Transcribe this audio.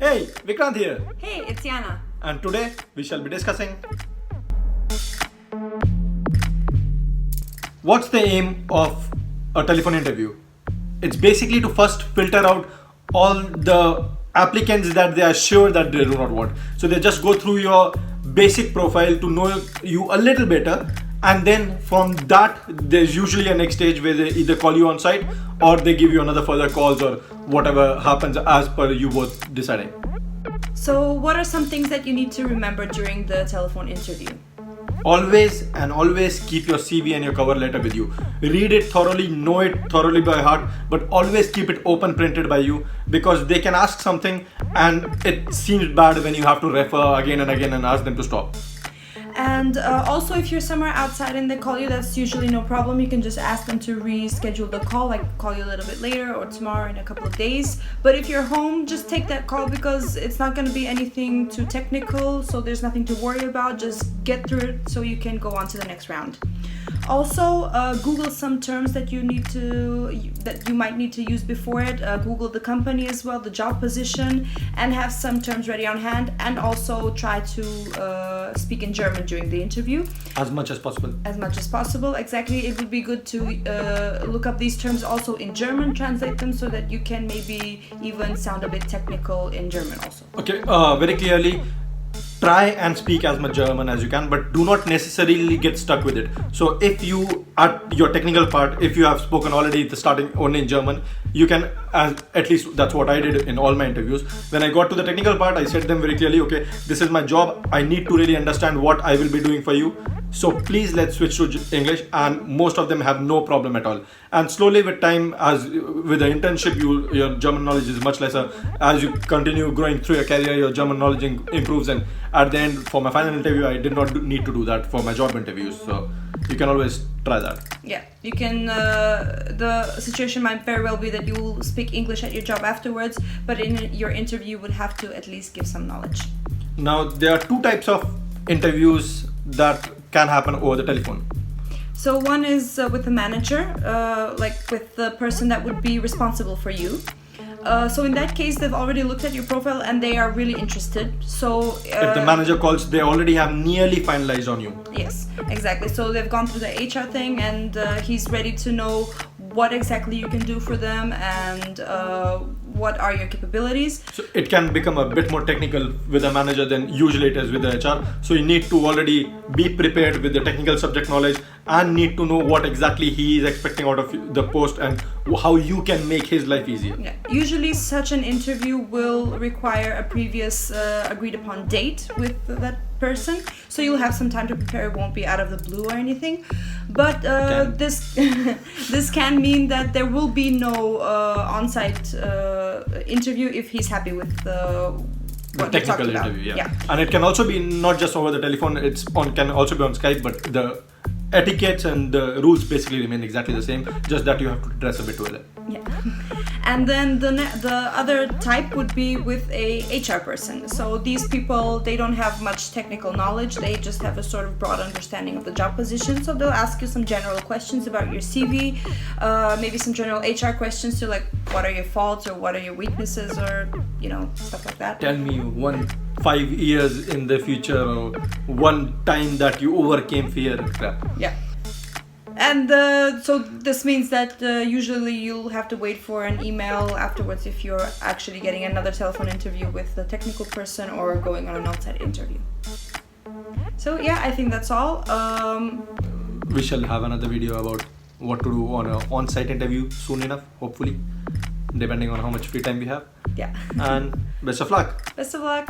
Hey, Vikrant here. Hey, it's Yana. And today we shall be discussing what's the aim of a telephone interview. It's basically to first filter out all the applicants that they are sure that they do not want. So they just go through your basic profile to know you a little better, and then from that there's usually a next stage where they either call you on site or they give you another further calls or whatever happens as per you both deciding. So, what are some things that you need to remember during the telephone interview? Always keep your CV and your cover letter with you. Read it thoroughly, know it thoroughly by heart, but always keep it open printed by you, because they can ask something and it seems bad when you have to refer again and again and ask them to stop. And also, if you're somewhere outside and they call you, that's usually no problem. You can just ask them to reschedule the call, like call you a little bit later or tomorrow in a couple of days. But if you're home, just take that call because it's not going to be anything too technical, so there's nothing to worry about. Just get through it so you can go on to the next round. Also, Google some terms that you might need to use before it. Google the company as well, the job position, and have some terms ready on hand. And also try to speak in German during the interview. As much as possible. As much as possible, exactly. It would be good to look up these terms also in German, translate them so that you can maybe even sound a bit technical in German also. Okay, very clearly. Try and speak as much German as you can, but do not necessarily get stuck with it. So if you, at your technical part, if you have spoken already at the starting only in German, you can, at least that's what I did in all my interviews. When I got to the technical part, I said them very clearly, okay, this is my job. I need to really understand what I will be doing for you. So please let's switch to English, and most of them have no problem at all. And slowly with time, as with the internship, your German knowledge is much lesser. As you continue growing through your career, your German knowledge improves, and at the end, for my final interview, I did not need to do that for my job interviews. So you can always try that. Yeah, you can. The situation might very well be that you will speak English at your job afterwards, but in your interview, you would have to at least give some knowledge. Now, there are two types of interviews that can happen over the telephone. So one is with the manager, like with the person that would be responsible for you. So in that case, they've already looked at your profile and they are really interested. So if the manager calls, they already have nearly finalized on you. Yes, exactly. So they've gone through the HR thing, and he's ready to know what exactly you can do for them and what are your capabilities. So it can become a bit more technical with a manager than usually it is with the HR. So you need to already be prepared with the technical subject knowledge and need to know what exactly he is expecting out of the post and how you can make his life easier. Yeah. Usually such an interview will require a previous agreed upon date with that person, so you'll have some time to prepare. It won't be out of the blue or anything, but this this can mean that there will be no on-site interview if he's happy with the technical interview. Yeah, and it can also be not just over the telephone. Can also be on Skype, but the etiquettes and the rules basically remain exactly the same, just that you have to dress a bit well. Yeah. And then the other type would be with a HR person. So these people, they don't have much technical knowledge. They just have a sort of broad understanding of the job position. So they'll ask you some general questions about your CV, maybe some general HR questions to like, what are your faults or what are your weaknesses or, stuff like that. Tell me 5 years in the future or one time that you overcame fear and crap. Yeah. And so this means that usually you'll have to wait for an email afterwards if you're actually getting another telephone interview with the technical person or going on an on-site interview. So yeah, I think that's all. We shall have another video about what to do on an on-site interview soon enough, hopefully, depending on how much free time we have. Yeah. And best of luck. Best of luck.